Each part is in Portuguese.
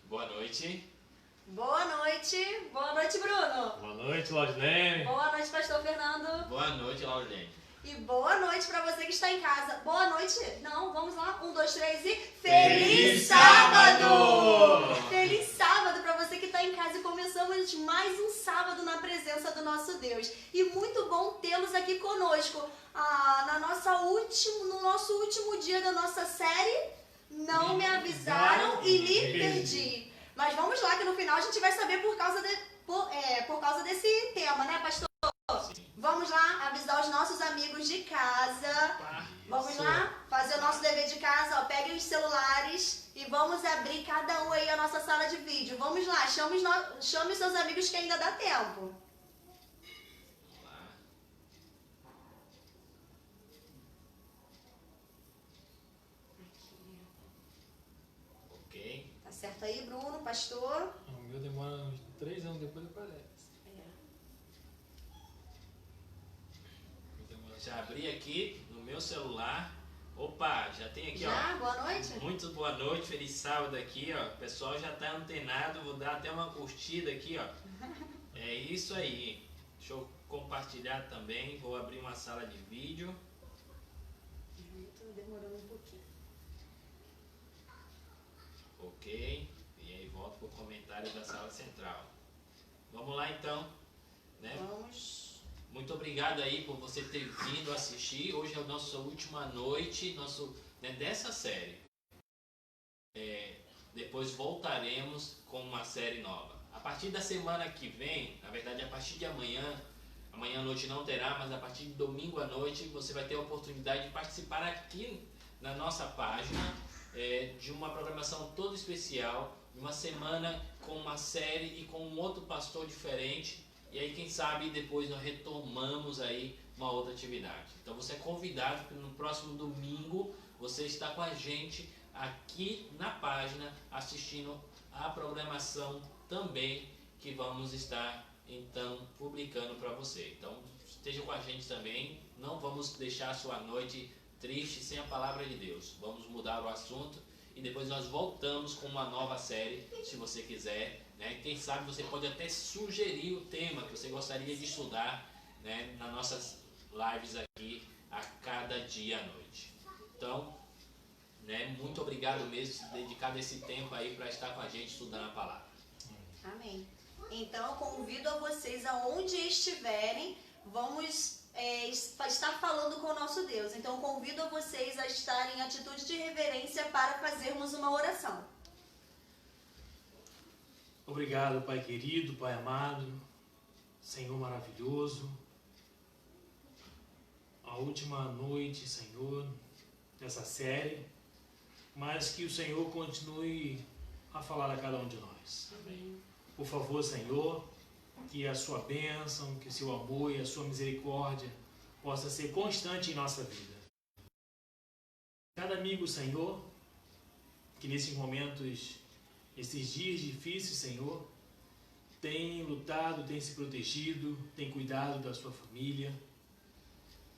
Boa noite. Boa noite. Boa noite, Bruno. Boa noite, Laudilene. Boa noite, Pastor Fernando. Boa noite, Laudilene. E boa noite para você que está em casa. Boa noite. Não, vamos lá. 1, 2, 3 e... Feliz Sábado! Feliz Sábado para você que está em casa. E começamos mais um sábado na presença do nosso Deus. E muito bom tê-los aqui conosco. No nosso último dia da nossa série, Não Me Avisaram e Me Perdi. Mas vamos lá que no final a gente vai saber por causa desse tema, né, pastor? Sim. Vamos lá avisar os nossos amigos de casa. Vamos lá fazer o nosso dever de casa, ó. Peguem os celulares e vamos abrir cada um aí a nossa sala de vídeo. Vamos lá, chame os seus amigos que ainda dá tempo. Vamos lá. Ok. Tá certo aí, Bruno, pastor? O meu demora uns 3 anos depois aparece. Já abri aqui no meu celular. Opa, já tem aqui, Já? ó. Boa noite. Muito boa noite, feliz sábado aqui, ó. O pessoal já tá antenado, vou dar até uma curtida aqui, ó. É isso aí. Deixa eu compartilhar também, vou abrir uma sala de vídeo. Tô demorando um pouquinho. Ok. E aí volto pro comentário da sala central. Vamos lá então, né? Vamos. Muito obrigado aí por você ter vindo assistir. Hoje é a nossa última noite dessa série. Depois voltaremos com uma série nova. A partir da semana que vem, na verdade a partir de amanhã à noite não terá, mas a partir de domingo à noite você vai ter a oportunidade de participar aqui na nossa página de uma programação toda especial, de uma semana com uma série e com um outro pastor diferente. E aí, quem sabe, depois nós retomamos aí uma outra atividade. Então, você é convidado para no próximo domingo você estar com a gente aqui na página, assistindo a programação também que vamos estar, então, publicando para você. Então, esteja com a gente também. Não vamos deixar a sua noite triste sem a palavra de Deus. Vamos mudar o assunto e depois nós voltamos com uma nova série, se você quiser. Né? Quem sabe você pode até sugerir o tema que você gostaria de estudar, né, nas nossas lives aqui a cada dia à noite. Então, né, muito obrigado mesmo por dedicar esse tempo aí para estar com a gente estudando a palavra. Amém. Então, convido a vocês, aonde estiverem, vamos estar falando com o nosso Deus. Então, convido a vocês a estarem em atitude de reverência para fazermos uma oração. Obrigado, Pai querido, Pai amado, Senhor maravilhoso. A última noite, Senhor, dessa série, mas que o Senhor continue a falar a cada um de nós. Amém. Por favor, Senhor, que a sua bênção, que o seu amor e a sua misericórdia possa ser constante em nossa vida. Cada amigo, Senhor, que nesses momentos, esses dias difíceis, Senhor, tem lutado, tem se protegido, tem cuidado da sua família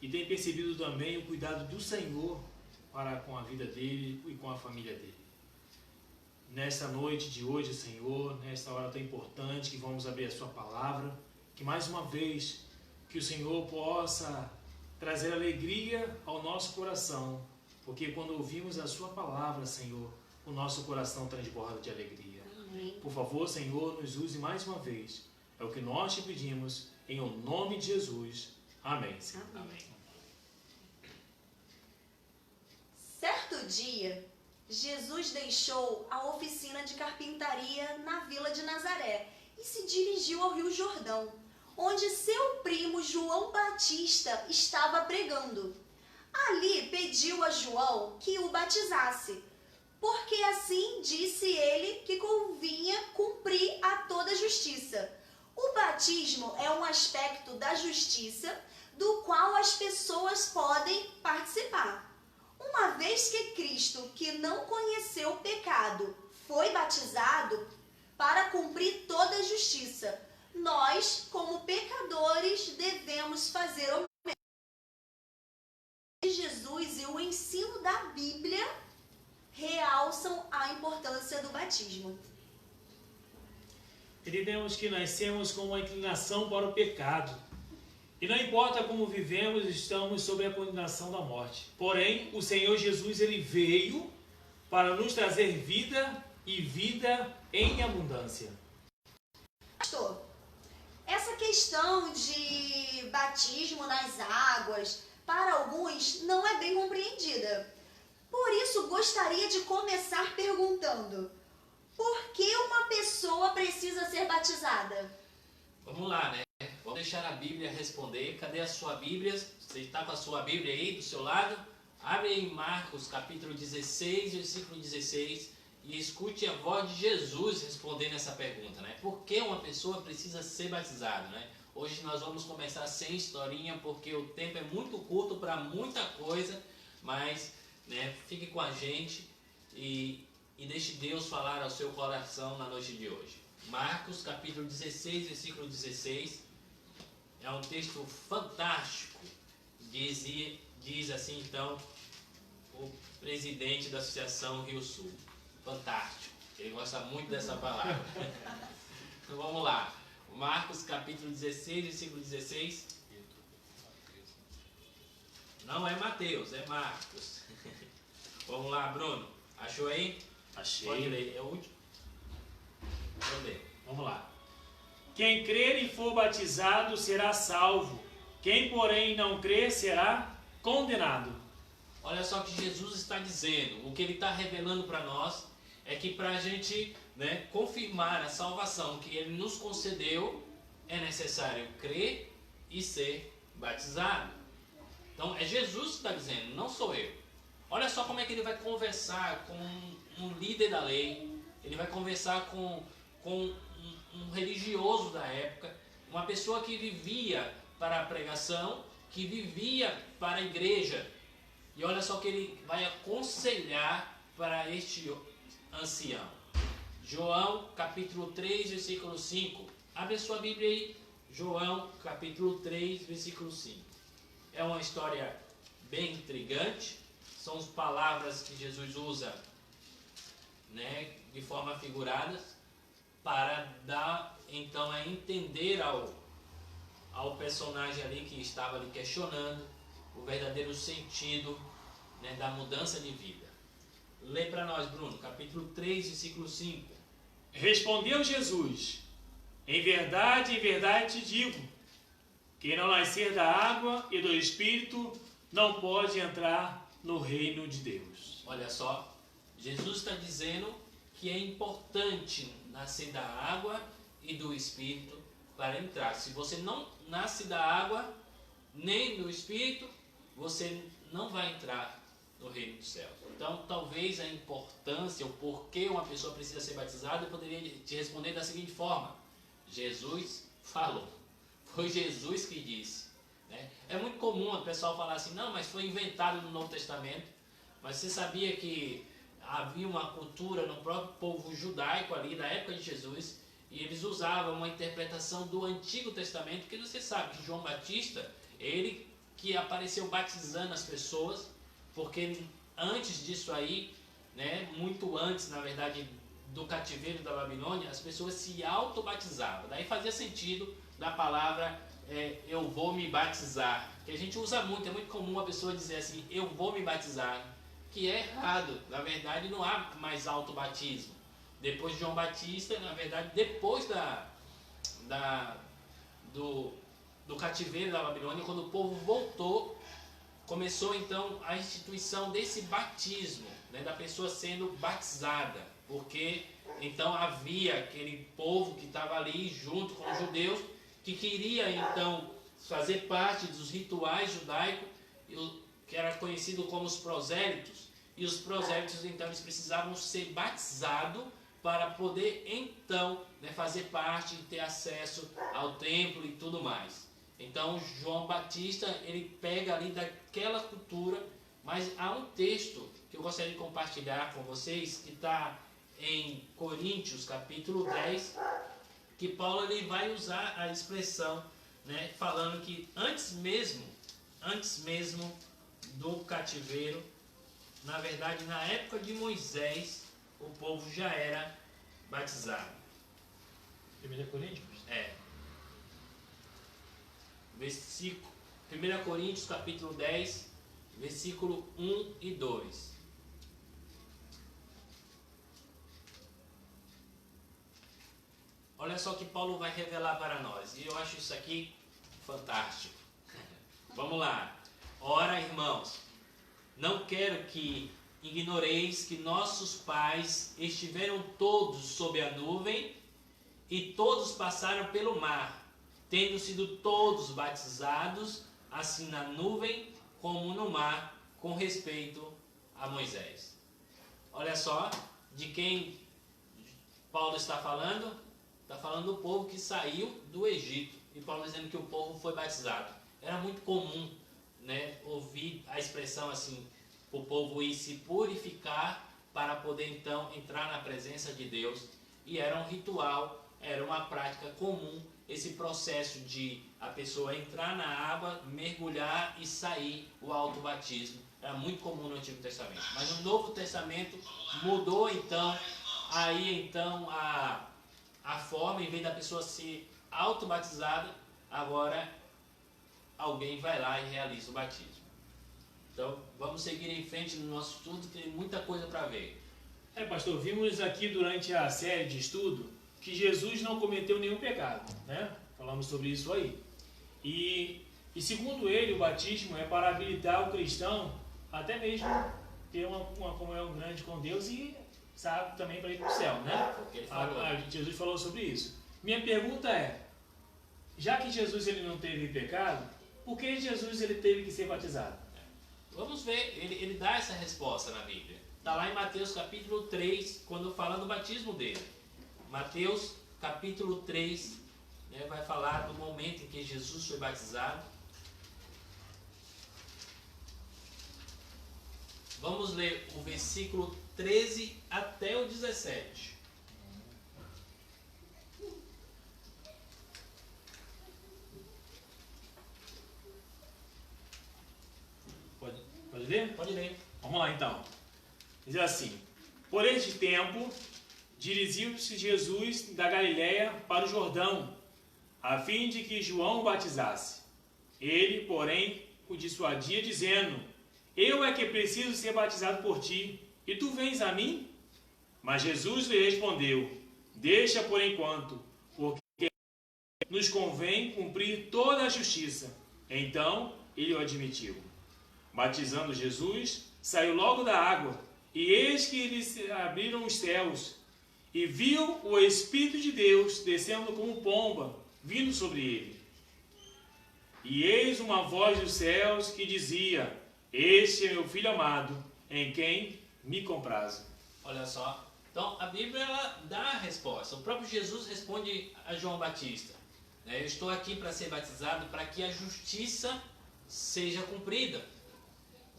e tem percebido também o cuidado do Senhor para com a vida dele e com a família dele. Nesta noite de hoje, Senhor, nesta hora tão importante que vamos abrir a sua palavra, que mais uma vez que o Senhor possa trazer alegria ao nosso coração, porque quando ouvimos a sua palavra, Senhor, o nosso coração transborda de alegria. Amém. Por favor, Senhor, nos use mais uma vez. É o que nós te pedimos, em o nome de Jesus. Amém, Senhor. Amém. Certo dia, Jesus deixou a oficina de carpintaria na vila de Nazaré e se dirigiu ao Rio Jordão, onde seu primo João Batista estava pregando. Ali pediu a João que o batizasse, porque assim disse ele que convinha cumprir a toda a justiça. O batismo é um aspecto da justiça do qual as pessoas podem participar. Uma vez que Cristo, que não conheceu o pecado, foi batizado para cumprir toda a justiça, nós, como pecadores, devemos fazer o mesmo. Jesus e o ensino da Bíblia realçam a importância do batismo. entendemos que nascemos com uma inclinação para o pecado. E não importa como vivemos, estamos sob a condenação da morte. Porém, o Senhor Jesus, ele veio para nos trazer vida e vida em abundância. Pastor, essa questão de batismo nas águas, para alguns, não é bem compreendida. Por isso, gostaria de começar perguntando: por que uma pessoa precisa ser batizada? Vamos lá, né? Vamos deixar a Bíblia responder. Cadê a sua Bíblia? Você está com a sua Bíblia aí do seu lado? Abre em Marcos, capítulo 16, versículo 16, e escute a voz de Jesus respondendo essa pergunta, né? Por que uma pessoa precisa ser batizada, né? Hoje nós vamos começar sem historinha, porque o tempo é muito curto para muita coisa, mas, né, fique com a gente e deixe Deus falar ao seu coração na noite de hoje. Marcos, capítulo 16, versículo 16, é um texto fantástico. Diz assim, então, o presidente da Associação Rio Sul. Fantástico. Ele gosta muito dessa palavra. Então vamos lá. Marcos, capítulo 16, versículo 16. Não é Mateus, é Marcos. Vamos lá, Bruno. Achou aí? Achei. Pode ler, é o último. Vou ler. Vamos lá. Quem crer e for batizado será salvo. Quem, porém, não crer será condenado. Olha só o que Jesus está dizendo. O que ele está revelando para nós é que para a gente, né, confirmar a salvação que ele nos concedeu, é necessário crer e ser batizado. Então é Jesus que está dizendo, não sou eu. Olha só como é que ele vai conversar com um líder da lei. Ele vai conversar com um religioso da época, uma pessoa que vivia para a pregação, que vivia para a igreja. E olha só que ele vai aconselhar para este ancião. João, capítulo 3, versículo 5. Abre a sua Bíblia aí. João, capítulo 3, versículo 5. É uma história bem intrigante. São as palavras que Jesus usa, né, de forma figurada, para dar então a entender ao personagem ali que estava ali questionando o verdadeiro sentido, né, da mudança de vida. Lê para nós, Bruno, capítulo 3, versículo 5. Respondeu Jesus: em verdade te digo, quem não nascer da água e do Espírito não pode entrar no reino de Deus. Olha só, Jesus está dizendo que é importante nascer da água e do Espírito para entrar. Se você não nasce da água nem do Espírito, você não vai entrar no reino dos céus. Então, talvez a importância, o porquê uma pessoa precisa ser batizada, eu poderia te responder da seguinte forma: Jesus falou. Foi Jesus que disse. Né? É muito comum o pessoal falar assim, não, mas foi inventado no Novo Testamento. Mas você sabia que havia uma cultura no próprio povo judaico ali, da época de Jesus, e eles usavam uma interpretação do Antigo Testamento, porque você sabe que João Batista, ele que apareceu batizando as pessoas, porque antes disso aí, né, muito antes, na verdade, do cativeiro da Babilônia, as pessoas se auto-batizavam. Daí fazia sentido da palavra eu vou me batizar, que a gente usa muito, é muito comum a pessoa dizer assim, eu vou me batizar, que é errado. Na verdade, não há mais auto-batismo. Depois de João Batista, na verdade, depois do cativeiro da Babilônia, quando o povo voltou, começou então a instituição desse batismo, né, da pessoa sendo batizada, porque então havia aquele povo que estava ali junto com os judeus, que queria então fazer parte dos rituais judaicos, que era conhecido como os prosélitos, e os prosélitos então eles precisavam ser batizados para poder então, né, fazer parte e ter acesso ao templo e tudo mais. Então João Batista ele pega ali daquela cultura, mas há um texto que eu gostaria de compartilhar com vocês que está em Coríntios capítulo 10, que Paulo ele vai usar a expressão, né, falando que antes mesmo do cativeiro, na verdade na época de Moisés, o povo já era batizado. 1 Coríntios? É. Versículo 1 Coríntios, capítulo 10, versículo 1 e 2. Olha só o que Paulo vai revelar para nós. E eu acho isso aqui fantástico. Vamos lá. Ora, irmãos, não quero que ignoreis que nossos pais estiveram todos sob a nuvem e todos passaram pelo mar, tendo sido todos batizados, assim na nuvem como no mar, com respeito a Moisés. Olha só de quem Paulo está falando. Está falando do povo que saiu do Egito. E Paulo dizendo que o povo foi batizado. Era muito comum, né, ouvir a expressão assim, o povo ir se purificar para poder então entrar na presença de Deus. E era um ritual, era uma prática comum, esse processo de a pessoa entrar na água, mergulhar e sair, o autobatismo. Era muito comum no Antigo Testamento. Mas no Novo Testamento mudou então, aí então a forma, em vez da pessoa ser autobatizada, agora alguém vai lá e realiza o batismo. Então, vamos seguir em frente no nosso estudo, tem muita coisa para ver. Pastor, vimos aqui durante a série de estudo que Jesus não cometeu nenhum pecado, né? Falamos sobre isso aí. E segundo ele, o batismo é para habilitar o cristão até mesmo ter uma comunhão grande com Deus e sabe também para ir para o céu, né? Porque ele falou. Jesus falou sobre isso. Minha pergunta é, já que Jesus ele não teve pecado, por que Jesus ele teve que ser batizado? Vamos ver, ele dá essa resposta na Bíblia. Está lá em Mateus capítulo 3, quando fala do batismo dele. Mateus capítulo 3, né, vai falar do momento em que Jesus foi batizado. Vamos ler o versículo 13 até o 17. Pode ler? Pode ler. Vamos lá então. Diz assim: por este tempo, dirigiu-se Jesus da Galiléia para o Jordão, a fim de que João o batizasse. Ele, porém, o dissuadia, dizendo: eu é que preciso ser batizado por ti, e tu vens a mim? Mas Jesus lhe respondeu: deixa por enquanto, porque nos convém cumprir toda a justiça. Então ele o admitiu. Batizando Jesus, saiu logo da água, e eis que lhes abriram os céus, e viu o Espírito de Deus descendo como pomba, vindo sobre ele. E eis uma voz dos céus que dizia: este é meu Filho amado, em quem me comprazo. Olha só. Então, a Bíblia ela dá a resposta. O próprio Jesus responde a João Batista: eu estou aqui para ser batizado para que a justiça seja cumprida.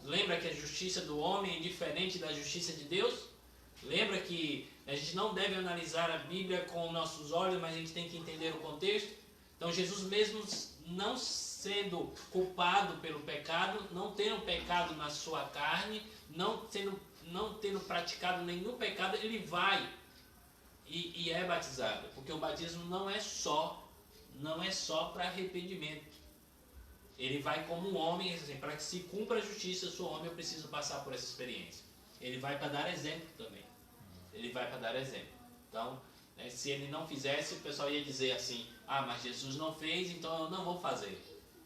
Lembra que a justiça do homem é diferente da justiça de Deus? Lembra que a gente não deve analisar a Bíblia com nossos olhos, mas a gente tem que entender o contexto? Então, Jesus mesmo não sendo culpado pelo pecado, não tendo pecado na sua carne, não tendo praticado nenhum pecado, ele vai e é batizado. Porque o batismo não é só para arrependimento. Ele vai como um homem, assim, para que se cumpra a justiça, eu sou homem, eu preciso passar por essa experiência. Ele vai para dar exemplo também. Ele vai para dar exemplo. Então, se ele não fizesse, o pessoal ia dizer assim: mas Jesus não fez, então eu não vou fazer.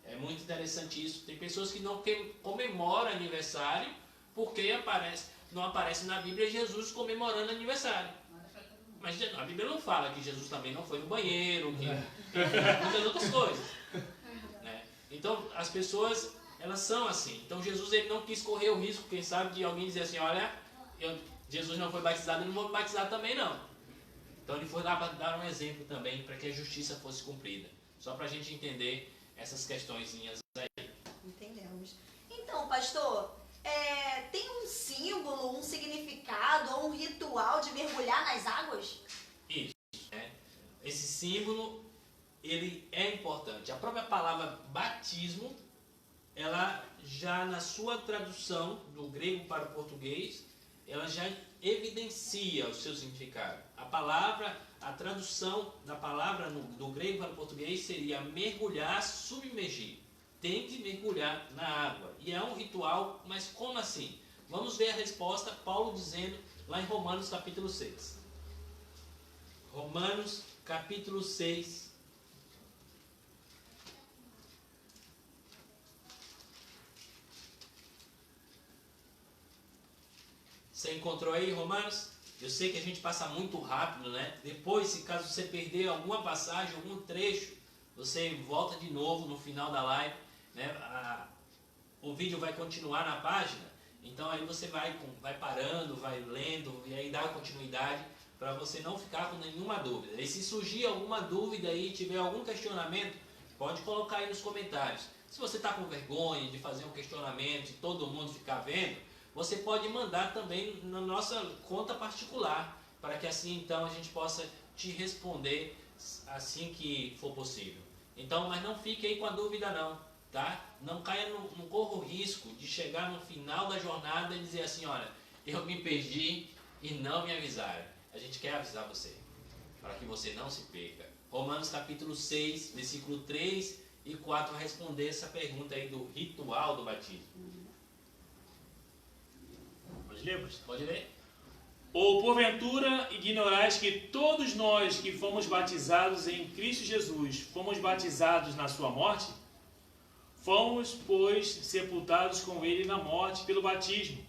É muito interessante isso. Tem pessoas que não comemoram aniversário porque não aparece na Bíblia Jesus comemorando aniversário. Mas a Bíblia não fala que Jesus também não foi no banheiro, que muitas outras coisas. Né? Então, as pessoas, elas são assim. Então, Jesus ele não quis correr o risco, quem sabe, de alguém dizer assim: olha, Jesus não foi batizado, eu não vou me batizar também não. Então, ele foi lá para dar um exemplo também, para que a justiça fosse cumprida. Só para a gente entender essas questõezinhas aí. Entendemos. Então, pastor, tem um símbolo, um significado ou um ritual de mergulhar nas águas? Isso. Esse símbolo, ele é importante. A própria palavra batismo, ela já na sua tradução do grego para o português, ela já evidencia o seu significado. A tradução da palavra do grego para o português seria mergulhar, submergir. Tem que mergulhar na água. E é um ritual, mas como assim? Vamos ver a resposta, Paulo dizendo lá em Romanos capítulo 6. Romanos capítulo 6. Você encontrou aí, Romanos? Eu sei que a gente passa muito rápido, né? Depois, se caso você perder alguma passagem, algum trecho, você volta de novo no final da live, né? O vídeo vai continuar na página, então aí você vai parando, vai lendo, e aí dá continuidade para você não ficar com nenhuma dúvida. E se surgir alguma dúvida aí, tiver algum questionamento, pode colocar aí nos comentários. Se você está com vergonha de fazer um questionamento e todo mundo ficar vendo, você pode mandar também na nossa conta particular, para que assim então a gente possa te responder assim que for possível. Então, mas não fique aí com a dúvida não, tá? Não caia, não corra o risco de chegar no final da jornada e dizer assim, olha, eu me perdi e não me avisaram. A gente quer avisar você, para que você não se perca. Romanos capítulo 6, versículo 3 e 4, vai responder essa pergunta aí do ritual do batismo. Pode ler, pastor? Pode ler? Ou porventura ignorais que todos nós que fomos batizados em Cristo Jesus, fomos batizados na sua morte? Fomos, pois, sepultados com ele na morte pelo batismo,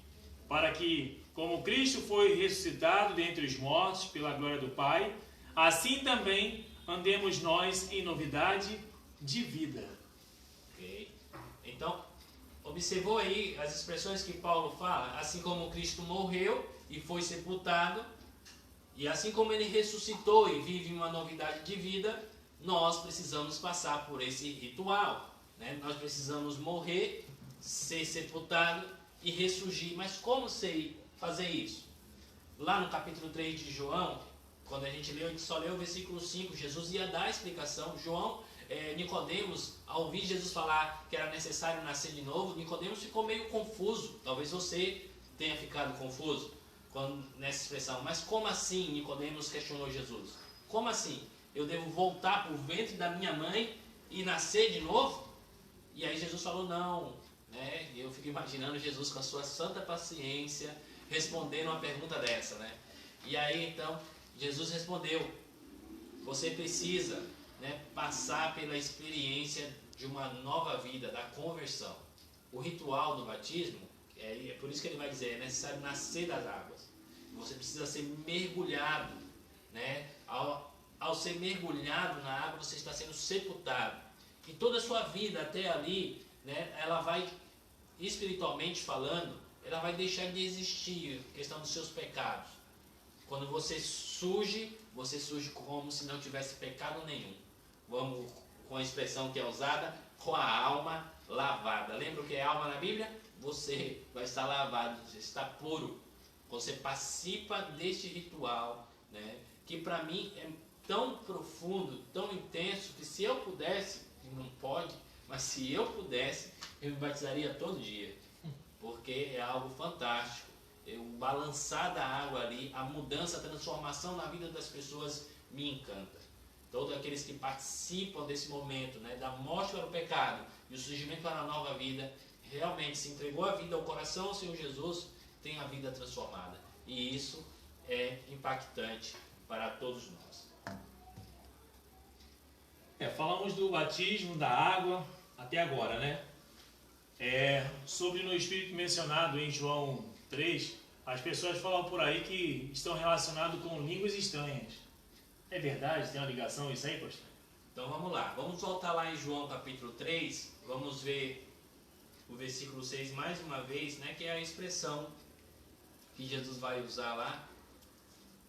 para que, como Cristo foi ressuscitado dentre os mortos pela glória do Pai, assim também andemos nós em novidade de vida. Ok. Então, observou aí as expressões que Paulo fala? Assim como Cristo morreu e foi sepultado, e assim como ele ressuscitou e vive uma novidade de vida, nós precisamos passar por esse ritual, né? Nós precisamos morrer, ser sepultado e ressurgir. Mas como sei fazer isso? Lá no capítulo 3 de João, quando a gente leu, a gente só leu o versículo 5, Jesus ia dar a explicação. Nicodemos, ao ouvir Jesus falar que era necessário nascer de novo, Nicodemos ficou meio confuso. Talvez você tenha ficado confuso nessa expressão. Mas como assim, Nicodemos questionou Jesus? Como assim? Eu devo voltar para o ventre da minha mãe e nascer de novo? E aí Jesus falou não, né? Eu fico imaginando Jesus com a sua santa paciência respondendo uma pergunta dessa, né? E aí então Jesus respondeu: você precisa, né, passar pela experiência de uma nova vida, da conversão. O ritual do batismo, é por isso que ele vai dizer, é necessário nascer das águas. Você precisa ser mergulhado, né? Ao ser mergulhado na água, você está sendo sepultado. E toda a sua vida até ali, né, ela vai, espiritualmente falando, ela vai deixar de existir, questão dos seus pecados. Quando você surge como se não tivesse pecado nenhum. Vamos com a expressão que é usada, com a alma lavada. Lembra o que é alma na Bíblia? Você vai estar lavado, você está puro. Você participa deste ritual, né, que para mim é tão profundo, tão intenso, que se eu pudesse, não pode, mas se eu pudesse, eu me batizaria todo dia. Porque é algo fantástico. O balançar da água ali, a mudança, a transformação na vida das pessoas me encanta. Todos aqueles que participam desse momento, né, da morte para o pecado e o surgimento para a nova vida, realmente se entregou a vida ao coração ao Senhor Jesus, tem a vida transformada. E isso é impactante para todos nós. Falamos do batismo, da água, até agora, né? Sobre no Espírito mencionado em João 3, as pessoas falam por aí que estão relacionados com línguas estranhas. É verdade? Tem uma ligação isso aí, pastor? Então vamos lá, vamos voltar lá em João capítulo 3, vamos ver o versículo 6 mais uma vez, né, que é a expressão que Jesus vai usar lá.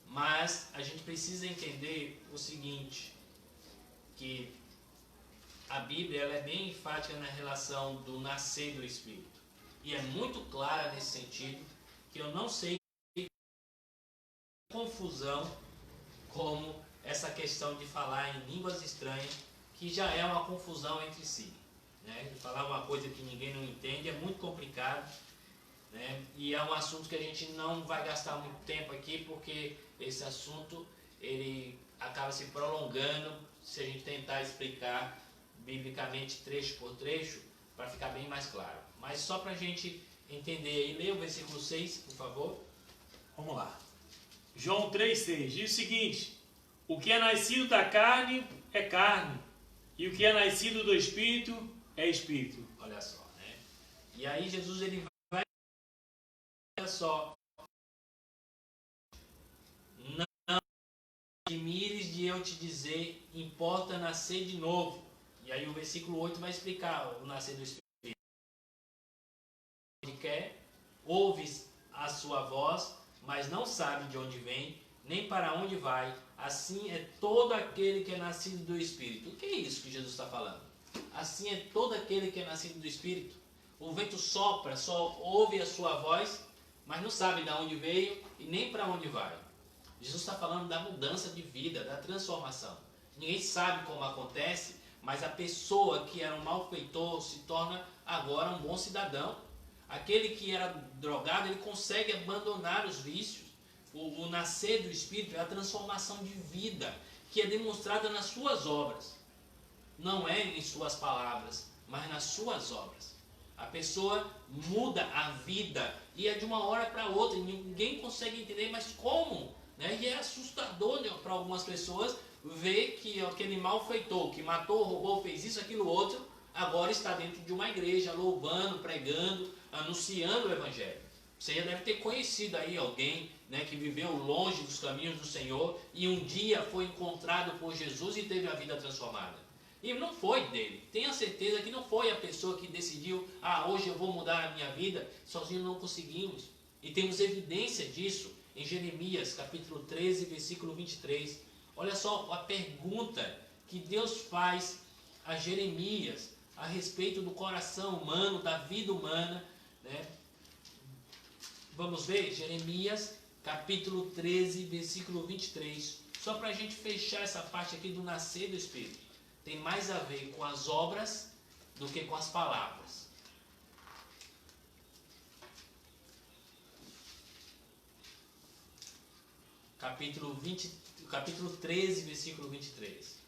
Mas a gente precisa entender o seguinte, que a Bíblia ela é bem enfática na relação do nascer do Espírito. E é muito clara nesse sentido, que eu não sei confusão como essa questão de falar em línguas estranhas, que já é uma confusão entre si. Né? De falar uma coisa que ninguém não entende é muito complicado. né? E é um assunto que a gente não vai gastar muito tempo aqui, porque esse assunto ele acaba se prolongando se a gente tentar explicar biblicamente trecho por trecho, para ficar bem mais claro. Mas só para a gente entender aí, leia o versículo 6, por favor. Vamos lá. João 3,6 diz o seguinte: o que é nascido da carne é carne, e o que é nascido do Espírito é Espírito. Olha só, né? E aí Jesus ele vai, olha só, não admires de eu te dizer, importa nascer de novo. E aí o versículo 8 vai explicar o nascer do Espírito. Ele quer, ouves a sua voz, mas não sabe de onde vem, nem para onde vai. Assim é todo aquele que é nascido do Espírito. O que é isso que Jesus está falando? Assim é todo aquele que é nascido do Espírito. O vento sopra, só ouve a sua voz, mas não sabe de onde veio e nem para onde vai. Jesus está falando da mudança de vida, da transformação. Ninguém sabe como acontece, mas a pessoa que era um malfeitor se torna agora um bom cidadão. Aquele que era drogado, ele consegue abandonar os vícios. O nascer do Espírito é a transformação de vida, que é demonstrada nas suas obras. Não é em suas palavras, mas nas suas obras. A pessoa muda a vida e é de uma hora para outra. Ninguém consegue entender, mas como? Né? E é assustador, né, para algumas pessoas ver que aquele malfeitor que matou, roubou, fez isso, aquilo, outro, agora está dentro de uma igreja, louvando, pregando, anunciando o Evangelho. Você já deve ter conhecido aí alguém, né, que viveu longe dos caminhos do Senhor e um dia foi encontrado por Jesus e teve a vida transformada. E não foi dele. Tenha certeza que não foi a pessoa que decidiu, hoje eu vou mudar a minha vida. Sozinho não conseguimos. E temos evidência disso em Jeremias, capítulo 13, versículo 23. Olha só a pergunta que Deus faz a Jeremias a respeito do coração humano, da vida humana, né? Vamos ver Jeremias, capítulo 13, versículo 23. Só para a gente fechar essa parte aqui do nascer do Espírito. Tem mais a ver com as obras do que com as palavras. Capítulo 13, versículo 23.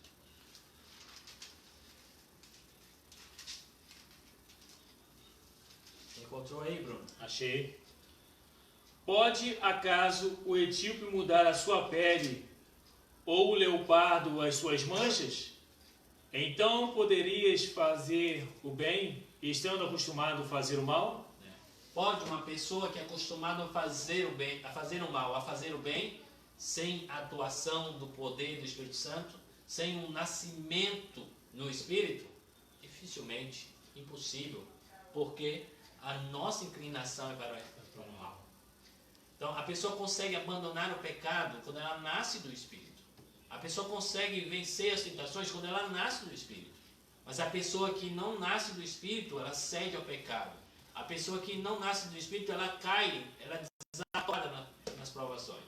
Encontrou aí, Bruno? Achei. Pode acaso o etíope mudar a sua pele, ou o leopardo as suas manchas? Então poderias fazer o bem, estando acostumado a fazer o mal? Pode uma pessoa que é acostumada a fazer o bem, a fazer o mal, a fazer o bem, sem a atuação do poder do Espírito Santo, sem um nascimento no Espírito? Dificilmente, impossível, porque a nossa inclinação é para o mal. Então, a pessoa consegue abandonar o pecado quando ela nasce do Espírito. A pessoa consegue vencer as tentações quando ela nasce do Espírito. Mas a pessoa que não nasce do Espírito, ela cede ao pecado. A pessoa que não nasce do Espírito, ela cai, ela desacorda nas provações.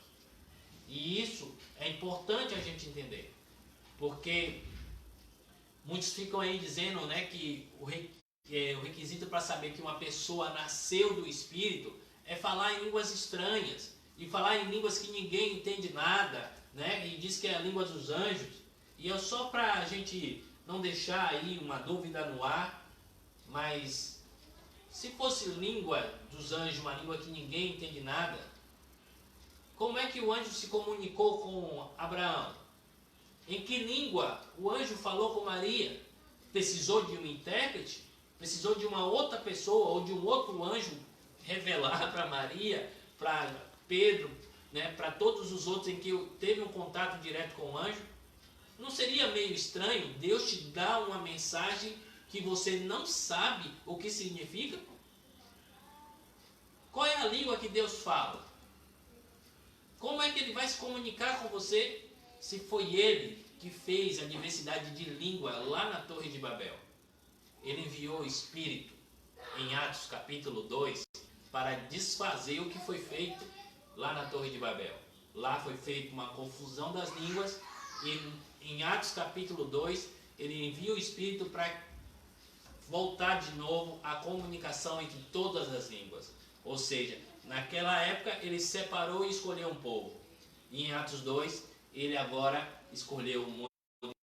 E isso é importante a gente entender. Porque muitos ficam aí dizendo, né, que o requisito para saber que uma pessoa nasceu do Espírito é falar em línguas estranhas. E falar em línguas que ninguém entende nada, né? E diz que é a língua dos anjos. E é só para a gente não deixar aí uma dúvida no ar, mas se fosse língua dos anjos, uma língua que ninguém entende nada, como é que o anjo se comunicou com Abraão? Em que língua o anjo falou com Maria? Precisou de um intérprete? Precisou de uma outra pessoa ou de um outro anjo revelar para Maria, para Pedro, né, para todos os outros em que teve um contato direto com o anjo? Não seria meio estranho Deus te dar uma mensagem que você não sabe o que significa? Qual é a língua que Deus fala? Como é que Ele vai se comunicar com você se foi Ele que fez a diversidade de língua lá na Torre de Babel? Ele enviou o Espírito em Atos capítulo 2 para desfazer o que foi feito lá na Torre de Babel. Lá foi feita uma confusão das línguas e em Atos capítulo 2 ele envia o Espírito para voltar de novo a comunicação entre todas as línguas. Ou seja, naquela época ele separou e escolheu um povo. E em Atos 2, ele agora escolheu um monte.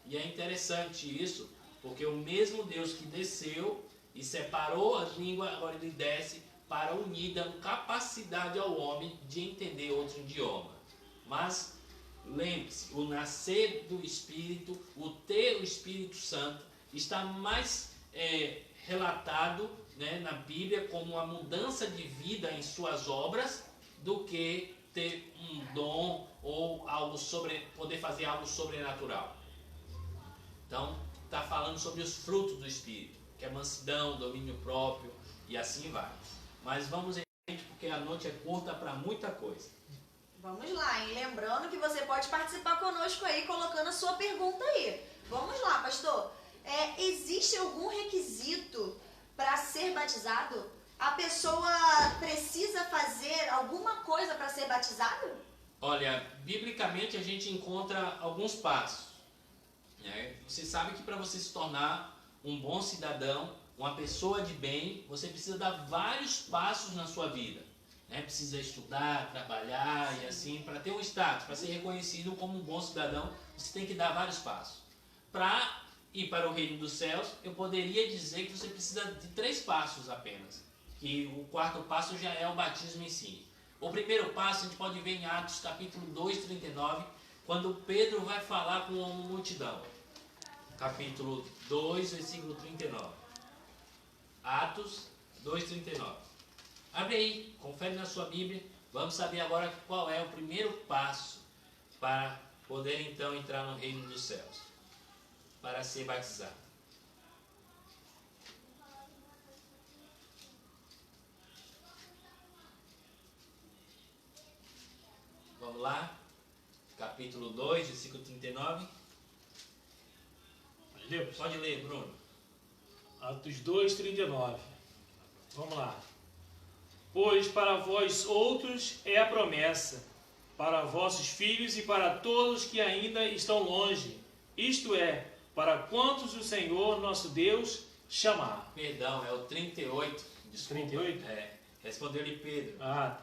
E é interessante isso, porque o mesmo Deus que desceu e separou as línguas, agora ele desce para unir, dando capacidade ao homem de entender outro idioma. Mas lembre-se, o nascer do Espírito, o ter o Espírito Santo, está mais relatado, né, na Bíblia como uma mudança de vida em suas obras do que ter um dom ou algo poder fazer algo sobrenatural. Então, está falando sobre os frutos do Espírito, que é mansidão, domínio próprio e assim vai. Mas vamos em frente, porque a noite é curta para muita coisa. Vamos lá, hein? Lembrando que você pode participar conosco aí, colocando a sua pergunta aí. Vamos lá, pastor. Existe algum requisito para ser batizado? A pessoa precisa fazer alguma coisa para ser batizado? Olha, biblicamente a gente encontra alguns passos. Né? Você sabe que para você se tornar um bom cidadão, uma pessoa de bem, você precisa dar vários passos na sua vida. Né? Precisa estudar, trabalhar e assim, para ter um status, para ser reconhecido como um bom cidadão, você tem que dar vários passos. Para ir para o reino dos céus, eu poderia dizer que você precisa de 3 passos apenas. Que o 4º passo já é o batismo em si. O primeiro passo a gente pode ver em Atos capítulo 2, 39, quando Pedro vai falar com uma multidão. Capítulo 2, versículo 39. Atos 2, 39. Abre aí, confere na sua Bíblia. Vamos saber agora qual é o primeiro passo para poder então entrar no reino dos céus, para ser batizado. Vamos lá, capítulo 2, versículo 39. Pode ler, Bruno. Atos 2, 39. Vamos lá. Pois para vós outros é a promessa, para vossos filhos e para todos que ainda estão longe, isto é, para quantos o Senhor nosso Deus chamar. Perdão, é o 38. Desculpa. 38? Respondeu-lhe Pedro. Tá.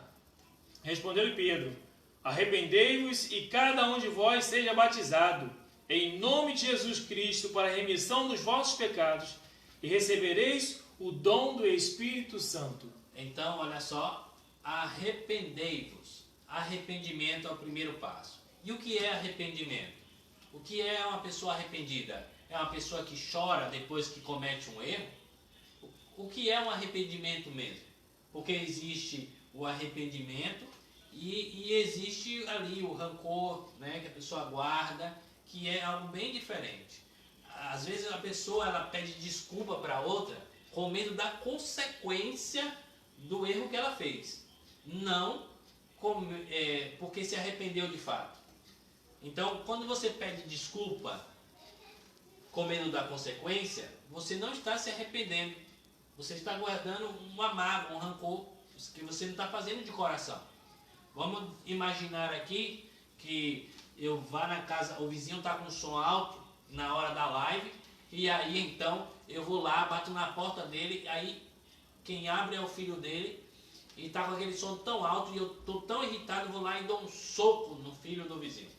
Respondeu-lhe Pedro: arrependei-vos e cada um de vós seja batizado em nome de Jesus Cristo para a remissão dos vossos pecados e recebereis o dom do Espírito Santo. Então, olha só, arrependei-vos. Arrependimento é o primeiro passo. E o que é arrependimento? O que é uma pessoa arrependida? É uma pessoa que chora depois que comete um erro? O que é um arrependimento mesmo? Porque existe o arrependimento e existe ali o rancor, né, que a pessoa guarda, que é algo bem diferente. Às vezes a pessoa ela pede desculpa para outra com medo da consequência do erro que ela fez, não porque se arrependeu de fato. Então, quando você pede desculpa com medo da consequência, você não está se arrependendo, você está guardando uma mágoa, um rancor que você não está fazendo de coração. Vamos imaginar aqui que eu vá na casa, o vizinho está com som alto na hora da live, e aí então eu vou lá, bato na porta dele, aí quem abre é o filho dele, e está com aquele som tão alto, e eu estou tão irritado, vou lá e dou um soco no filho do vizinho.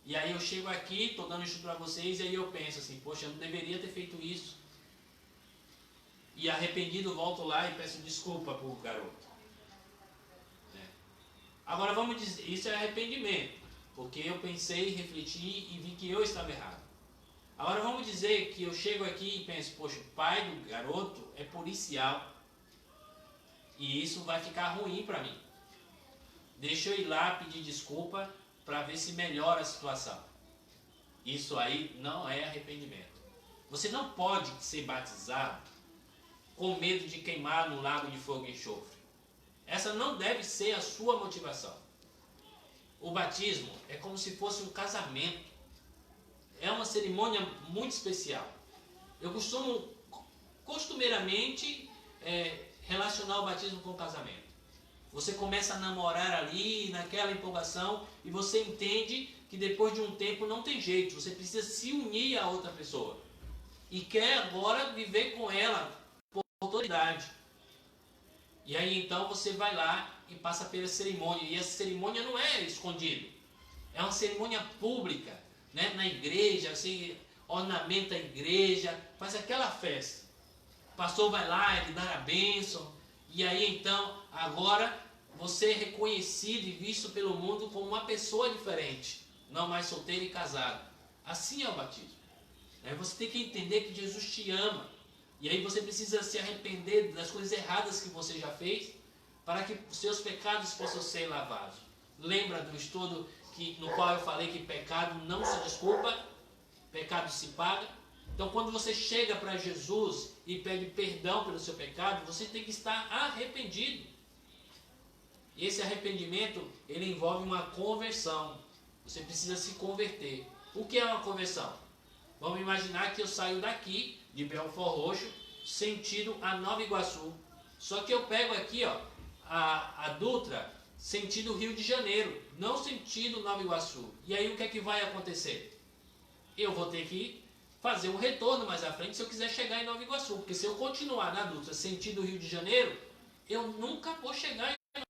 E aí eu chego aqui, estou dando isso para vocês, e aí eu penso assim, poxa, eu não deveria ter feito isso. E arrependido volto lá e peço desculpa para o garoto. Agora vamos dizer, isso é arrependimento, porque eu pensei, refleti e vi que eu estava errado. Agora vamos dizer que eu chego aqui e penso, poxa, o pai do garoto é policial e isso vai ficar ruim para mim. Deixa eu ir lá pedir desculpa para ver se melhora a situação. Isso aí não é arrependimento. Você não pode ser batizado com medo de queimar no lago de fogo e enxofre. Essa não deve ser a sua motivação. O batismo é como se fosse um casamento. É uma cerimônia muito especial. Eu costumo, costumeiramente, relacionar o batismo com o casamento. Você começa a namorar ali, naquela empolgação, e você entende que depois de um tempo não tem jeito. Você precisa se unir a outra pessoa. E quer agora viver com ela por toda a idade. E aí então você vai lá e passa pela cerimônia. E essa cerimônia não é escondida. É uma cerimônia pública, né? Na igreja, você ornamenta a igreja, faz aquela festa. O pastor vai lá, ele dá a bênção. E aí então, agora você é reconhecido e visto pelo mundo como uma pessoa diferente. Não mais solteiro e casado. Assim é o batismo. Você tem que entender que Jesus te ama. E aí você precisa se arrepender das coisas erradas que você já fez, para que os seus pecados possam ser lavados. Lembra do estudo no qual eu falei que pecado não se desculpa, pecado se paga? Então quando você chega para Jesus e pede perdão pelo seu pecado, você tem que estar arrependido. E esse arrependimento, ele envolve uma conversão. Você precisa se converter. O que é uma conversão? Vamos imaginar que eu saio daqui, de Belford Roxo, sentido a Nova Iguaçu. Só que eu pego aqui, ó, a Dutra, sentido Rio de Janeiro, não sentido Nova Iguaçu. E aí o que é que vai acontecer? Eu vou ter que fazer um retorno mais à frente se eu quiser chegar em Nova Iguaçu. Porque se eu continuar na Dutra, sentido Rio de Janeiro, eu nunca vou chegar em...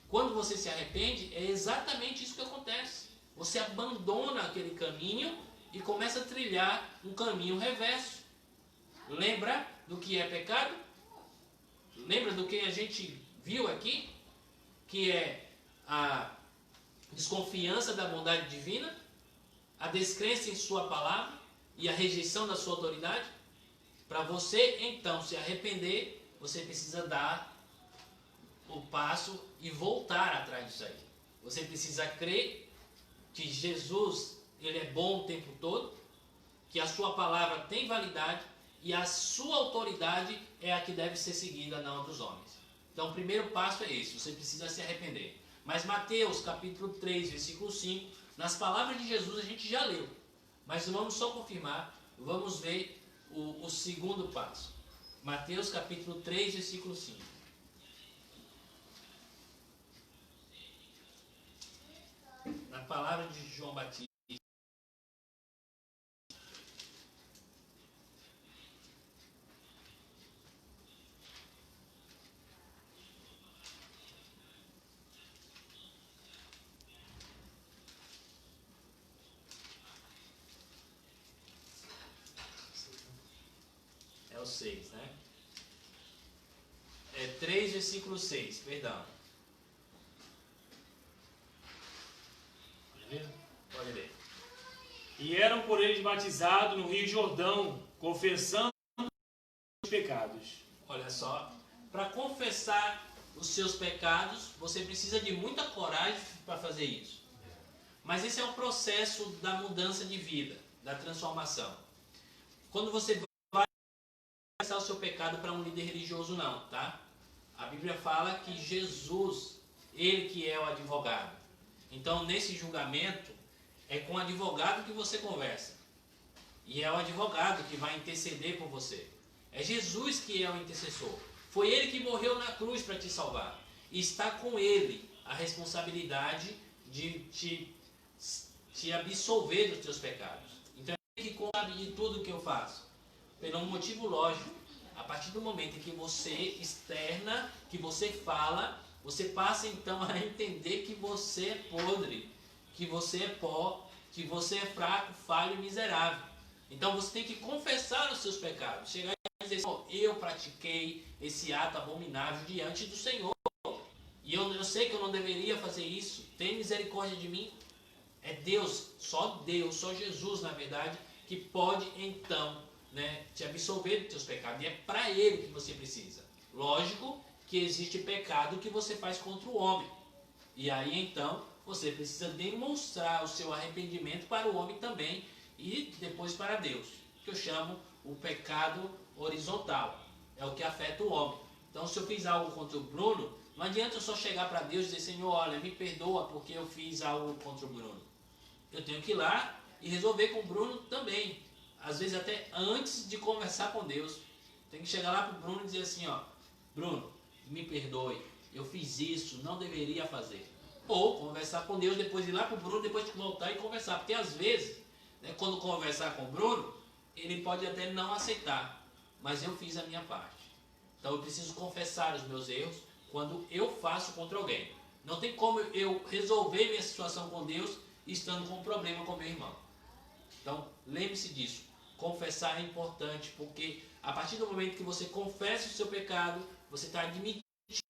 Quando você se arrepende, é exatamente isso que acontece. Você abandona aquele caminho e começa a trilhar um caminho reverso. Lembra do que é pecado? Lembra do que a gente viu aqui? Que é a desconfiança da bondade divina, a descrença em sua palavra e a rejeição da sua autoridade. Para você, então, se arrepender, você precisa dar o passo e voltar atrás disso aí. Você precisa crer que Jesus, ele é bom o tempo todo, que a sua palavra tem validade e a sua autoridade é a que deve ser seguida, não a dos homens. Então o primeiro passo é esse, você precisa se arrepender. Mas Mateus capítulo 3, versículo 5, nas palavras de Jesus a gente já leu, mas vamos só confirmar, vamos ver o segundo passo. Mateus capítulo 3, versículo 5. Na palavra de João Batista. É o 6, né? É 3, versículo 6, perdão. Pode ler. E eram por eles batizados no Rio Jordão, confessando os pecados. Olha só, para confessar os seus pecados, você precisa de muita coragem para fazer isso. Mas esse é o processo da mudança de vida, da transformação. Quando você vai confessar o seu pecado para um líder religioso, não, tá? A Bíblia fala que Jesus, ele que é o advogado. Então, nesse julgamento, é com o advogado que você conversa. E é o advogado que vai interceder por você. É Jesus que é o intercessor. Foi ele que morreu na cruz para te salvar. E está com ele a responsabilidade de te absolver dos teus pecados. Então, ele que sabe de tudo que eu faço. Pelo um motivo lógico. A partir do momento em que você externa, que você fala, você passa então a entender que você é podre, que você é pó, que você é fraco, falho e miserável. Então você tem que confessar os seus pecados. Chegar e dizer, eu pratiquei esse ato abominável diante do Senhor. E eu sei que eu não deveria fazer isso. Tem misericórdia de mim. É Deus, só Jesus, na verdade, que pode então, né, te absolver dos teus pecados. E é para Ele que você precisa. Lógico que existe pecado que você faz contra o homem. E aí então você precisa demonstrar o seu arrependimento para o homem também e depois para Deus, que eu chamo o pecado horizontal. É o que afeta o homem. Então se eu fiz algo contra o Bruno, não adianta eu só chegar para Deus e dizer, Senhor, olha, me perdoa porque eu fiz algo contra o Bruno. Eu tenho que ir lá e resolver com o Bruno também. Às vezes até antes de conversar com Deus. Tem que chegar lá para o Bruno e dizer assim, ó, Bruno, me perdoe, eu fiz isso, não deveria fazer. Ou conversar com Deus, depois ir lá para o Bruno, depois voltar e conversar. Porque às vezes, né, quando conversar com o Bruno, ele pode até não aceitar. Mas eu fiz a minha parte. Então eu preciso confessar os meus erros quando eu faço contra alguém. Não tem como eu resolver minha situação com Deus estando com um problema com meu irmão. Então lembre-se disso. Confessar é importante, porque a partir do momento que você confessa o seu pecado, você está admitindo que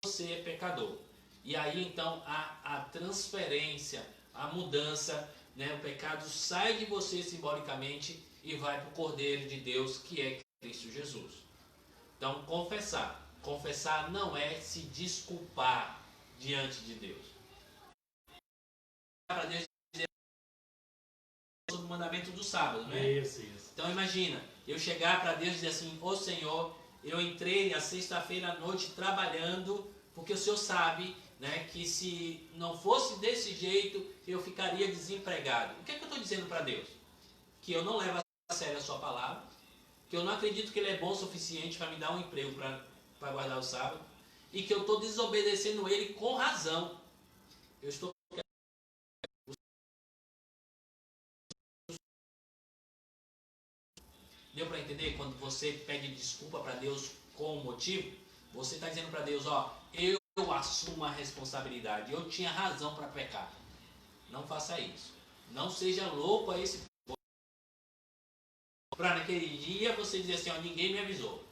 você é pecador. E aí então a transferência, a mudança, né? O pecado sai de você simbolicamente e vai para o Cordeiro de Deus, que é Cristo Jesus. Então confessar. Confessar não é se desculpar diante de Deus. Para Deus dizer sobre o mandamento do sábado, né? Isso. Então imagina, eu chegar para Deus e dizer assim: ô Senhor, eu entrei na sexta-feira à noite trabalhando, porque o Senhor sabe, né, que se não fosse desse jeito, eu ficaria desempregado. O que é que eu estou dizendo para Deus? Que eu não levo a sério a sua palavra, que eu não acredito que Ele é bom o suficiente para me dar um emprego para guardar o sábado, e que eu estou desobedecendo Ele com razão. Eu estou... Deu para entender? Quando você pede desculpa para Deus com um motivo, você está dizendo para Deus: ó, eu assumo a responsabilidade, eu tinha razão para pecar. Não faça isso. Não seja louco a esse ponto. Para naquele dia você dizer assim: ó, ninguém me avisou.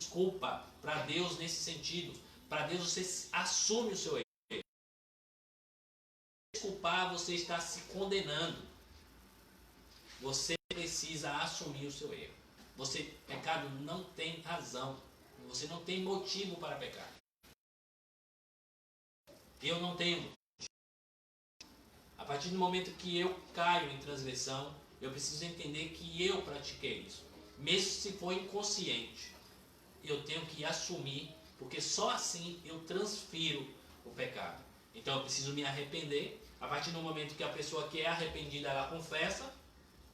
Desculpa para Deus nesse sentido. Para Deus você assume o seu erro. Desculpar, você está se condenando. Você precisa assumir o seu erro. Pecado não tem razão. Você não tem motivo para pecar. Eu não tenho motivo. A partir do momento que eu caio em transgressão, eu preciso entender que eu pratiquei isso. Mesmo se for inconsciente, eu tenho que assumir, porque só assim eu transfiro o pecado. Então eu preciso me arrepender. A partir do momento que a pessoa que é arrependida, ela confessa,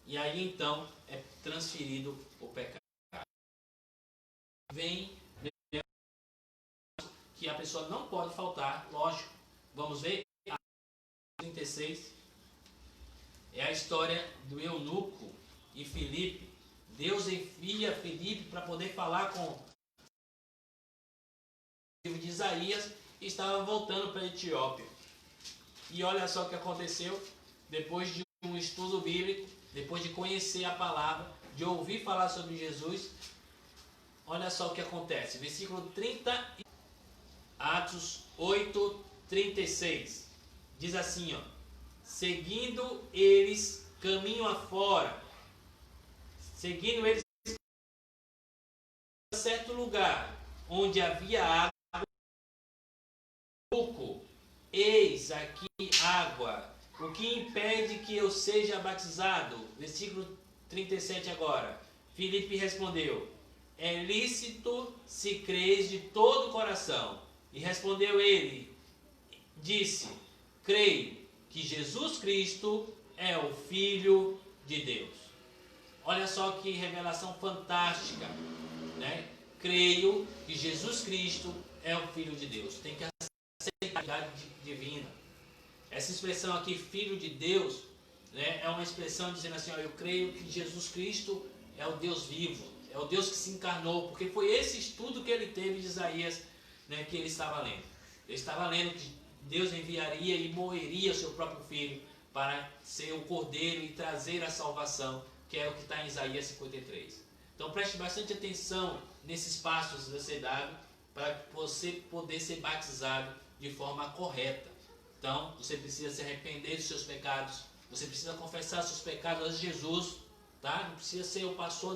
e aí então é transferido o pecado. Vem que a pessoa não pode faltar, lógico. Vamos ver, 36 é a história do eunuco e Filipe. Deus envia Filipe para poder falar com o livro de Isaías, e estava voltando para a Etiópia. E olha só o que aconteceu depois de um estudo bíblico, depois de conhecer a palavra, de ouvir falar sobre Jesus. Olha só o que acontece. Versículo 30, Atos 8, 36. Diz assim, ó: seguindo eles caminho afora, seguindo eles a certo lugar onde havia água, eis aqui água, o que impede que eu seja batizado? Versículo 37 agora. Filipe respondeu: é lícito se crês de todo o coração. E respondeu ele, disse: creio que Jesus Cristo é o Filho de Deus. Olha só que revelação fantástica, né? Creio que Jesus Cristo é o Filho de Deus. Tem que aceitar a verdade divina. Essa expressão aqui, Filho de Deus, né, é uma expressão dizendo assim: ó, eu creio que Jesus Cristo é o Deus vivo, é o Deus que se encarnou, porque foi esse estudo que ele teve de Isaías, né, que ele estava lendo. Ele estava lendo que Deus enviaria e morreria o seu próprio Filho para ser o Cordeiro e trazer a salvação, que é o que está em Isaías 53. Então preste bastante atenção nesses passos a ser dado para você poder ser batizado de forma correta. Então você precisa se arrepender dos seus pecados, você precisa confessar seus pecados a Jesus, tá? Não precisa ser o pastor,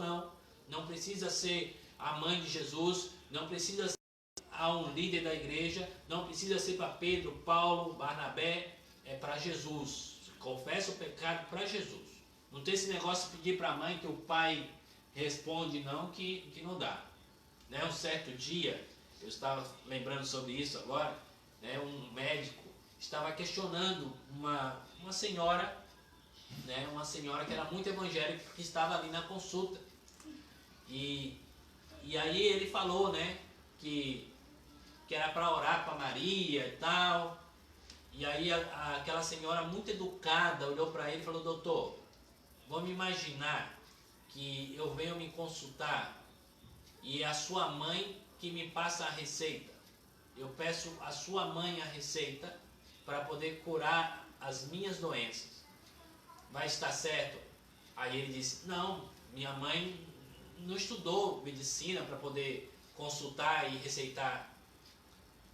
não precisa ser a mãe de Jesus, não precisa ser a um líder da igreja, não precisa ser para Pedro, Paulo, Barnabé, é para Jesus. Confessa o pecado para Jesus. Não tem esse negócio de pedir para a mãe que o pai responde, não, que não dá. Né? Um certo dia, eu estava lembrando sobre isso agora, né? Um médico estava questionando uma senhora, né? Uma senhora que era muito evangélica, que estava ali na consulta. E aí ele falou, né, que era para orar para Maria e tal. E aí aquela senhora muito educada olhou para ele e falou: doutor, vamos imaginar que eu venho me consultar e é a sua mãe que me passa a receita. Eu peço à sua mãe a receita para poder curar as minhas doenças. Vai estar certo? Aí ele disse, não, minha mãe não estudou medicina para poder consultar e receitar.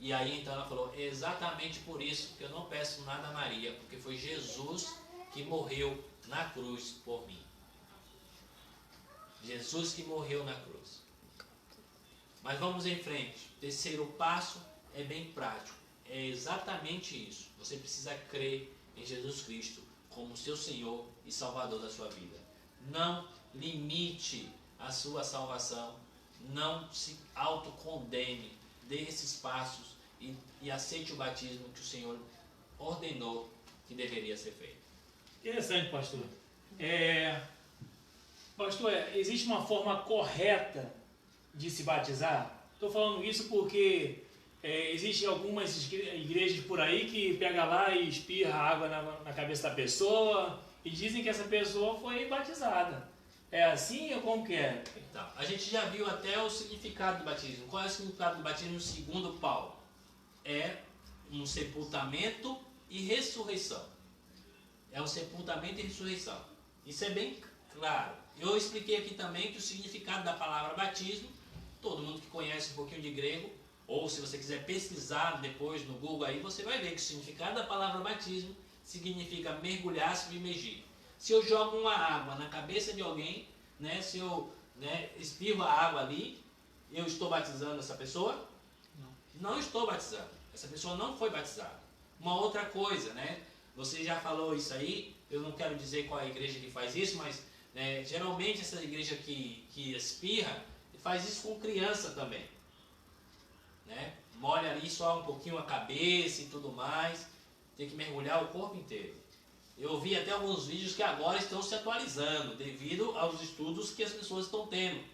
E aí então ela falou, é exatamente por isso que eu não peço nada a Maria, porque foi Jesus que morreu na cruz por mim. Jesus que morreu na cruz. Mas vamos em frente. O terceiro passo é bem prático. É exatamente isso. Você precisa crer em Jesus Cristo como seu Senhor e Salvador da sua vida. Não limite a sua salvação. Não se autocondene. Dê esses passos e aceite o batismo que o Senhor ordenou que deveria ser feito. Interessante, pastor. Pastor, existe uma forma correta de se batizar? Estou falando isso porque existem algumas igrejas por aí que pega lá e espirra água na cabeça da pessoa e dizem que essa pessoa foi batizada. É assim ou como que é? Então, a gente já viu até o significado do batismo. Qual é o significado do batismo segundo Paulo? É um sepultamento e ressurreição. É um sepultamento e ressurreição. Isso é bem claro. Eu expliquei aqui também que o significado da palavra batismo, todo mundo que conhece um pouquinho de grego, ou se você quiser pesquisar depois no Google aí, você vai ver que o significado da palavra batismo significa mergulhar, submergir. Se eu jogo uma água na cabeça de alguém, né, se eu espirro a água ali, eu estou batizando essa pessoa? Não estou batizando. Essa pessoa não foi batizada. Uma outra coisa, né? Você já falou isso aí, eu não quero dizer qual é a igreja que faz isso, mas geralmente essa igreja que espirra, faz isso com criança também. Né? Molha ali só um pouquinho a cabeça e tudo mais, tem que mergulhar o corpo inteiro. Eu vi até alguns vídeos que agora estão se atualizando, devido aos estudos que as pessoas estão tendo.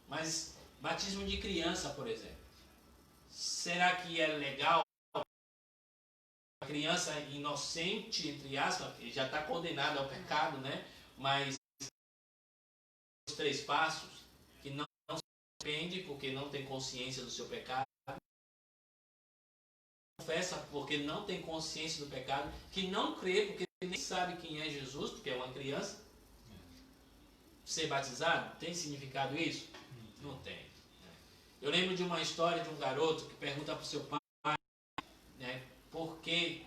Mas batismo de criança, por exemplo, será que é legal? A criança inocente, entre aspas, já está condenada ao pecado, né? Mas os 3 passos, que não se arrepende porque não tem consciência do seu pecado, confessa porque não tem consciência do pecado, que não crê porque nem sabe quem é Jesus, porque é uma criança. Ser batizado, tem significado isso? Não tem. Eu lembro de uma história de um garoto que pergunta para o seu pai, né, por que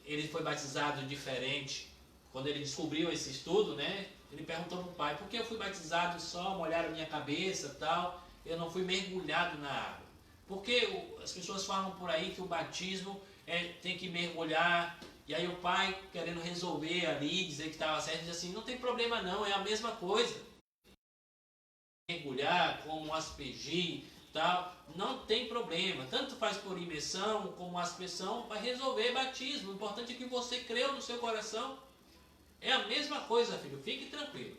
ele foi batizado diferente. Quando ele descobriu esse estudo, né, ele perguntou para o pai, por que eu fui batizado só, molharam a minha cabeça e tal, eu não fui mergulhado na água? Porque as pessoas falam por aí que o batismo tem que mergulhar, e aí o pai querendo resolver ali, dizer que estava certo, diz assim, não tem problema não, é a mesma coisa. Mergulhar, como aspergir, tal, não tem problema, tanto faz por imersão como aspersão, vai resolver batismo, o importante é que você creu no seu coração, é a mesma coisa, filho, fique tranquilo.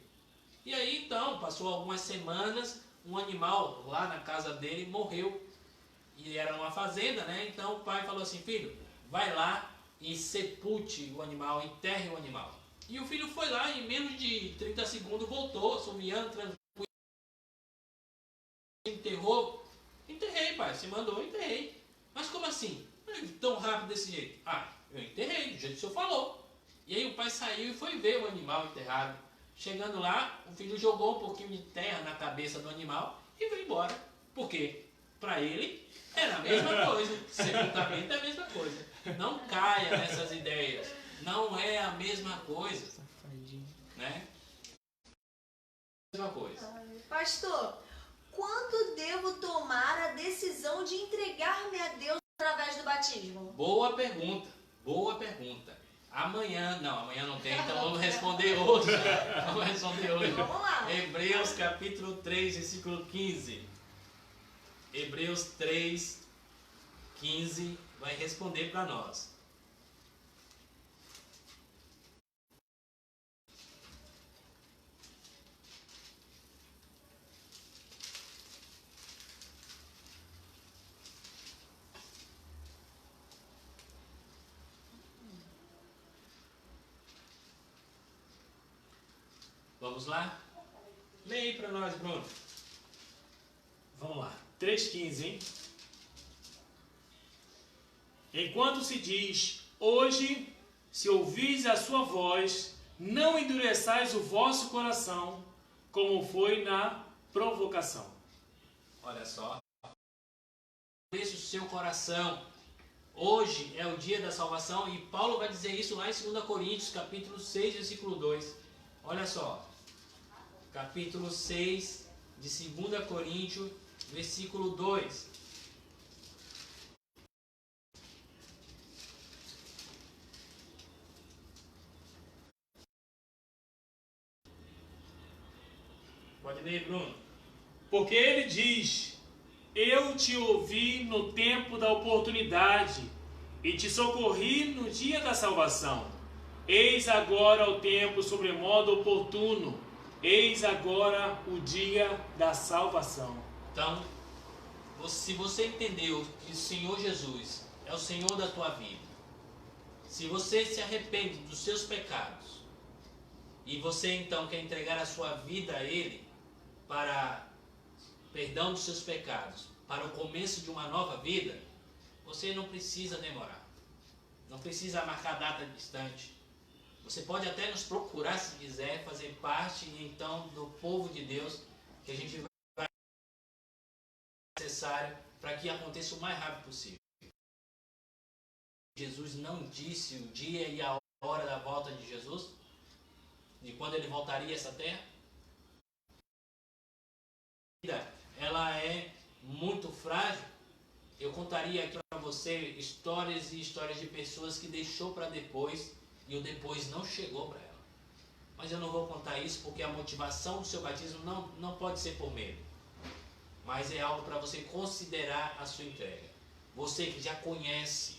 E aí então, passou algumas semanas, um animal lá na casa dele morreu, e era uma fazenda, né? Então o pai falou assim, filho, vai lá e sepulte o animal, enterre o animal. E o filho foi lá e em menos de 30 segundos voltou, assoviando, tranquilo. Enterrou? Enterrei, pai, você mandou, eu enterrei. Mas como assim? Tão rápido desse jeito? Ah, eu enterrei, do jeito que o senhor falou. E aí o pai saiu e foi ver o animal enterrado. Chegando lá, o filho jogou um pouquinho de terra na cabeça do animal e foi embora. Por quê? Para ele era a mesma coisa. Sepultamento é a mesma coisa. Não caia nessas ideias. Não é a mesma coisa. Né? A mesma coisa. Pastor, quando devo tomar a decisão de entregar-me a Deus através do batismo? Boa pergunta. Boa pergunta. Amanhã não tem, então vamos responder hoje. Vamos responder hoje. Vamos lá. Hebreus capítulo 3, versículo 15. Hebreus 3, 15 vai responder para nós. Vamos lá? Leia aí para nós, Bruno. Vamos lá. 3,15, hein? Enquanto se diz, hoje, se ouvis a sua voz, não endureçais o vosso coração, como foi na provocação. Olha só. Endureça o seu coração. Hoje é o dia da salvação e Paulo vai dizer isso lá em 2 Coríntios, capítulo 6, versículo 2. Olha só. Capítulo 6 de 2 Coríntios, versículo 2. Pode ler, Bruno. Porque ele diz, eu te ouvi no tempo da oportunidade e te socorri no dia da salvação. Eis agora o tempo sobremodo oportuno, eis agora o dia da salvação. Então, se você entendeu que o Senhor Jesus é o Senhor da tua vida, se você se arrepende dos seus pecados, e você então quer entregar a sua vida a Ele, para perdão dos seus pecados, para o começo de uma nova vida, você não precisa demorar. Não precisa marcar data distante. Você pode até nos procurar se quiser fazer parte então do povo de Deus, que a gente vai necessário para que aconteça o mais rápido possível. Jesus não disse o dia e a hora da volta de Jesus, de quando ele voltaria a essa terra. Ela é muito frágil. Eu contaria aqui para você histórias e histórias de pessoas que deixou para depois e o depois não chegou para ela. Mas eu não vou contar isso porque a motivação do seu batismo não pode ser por medo, mas é algo para você considerar a sua entrega. Você que já conhece,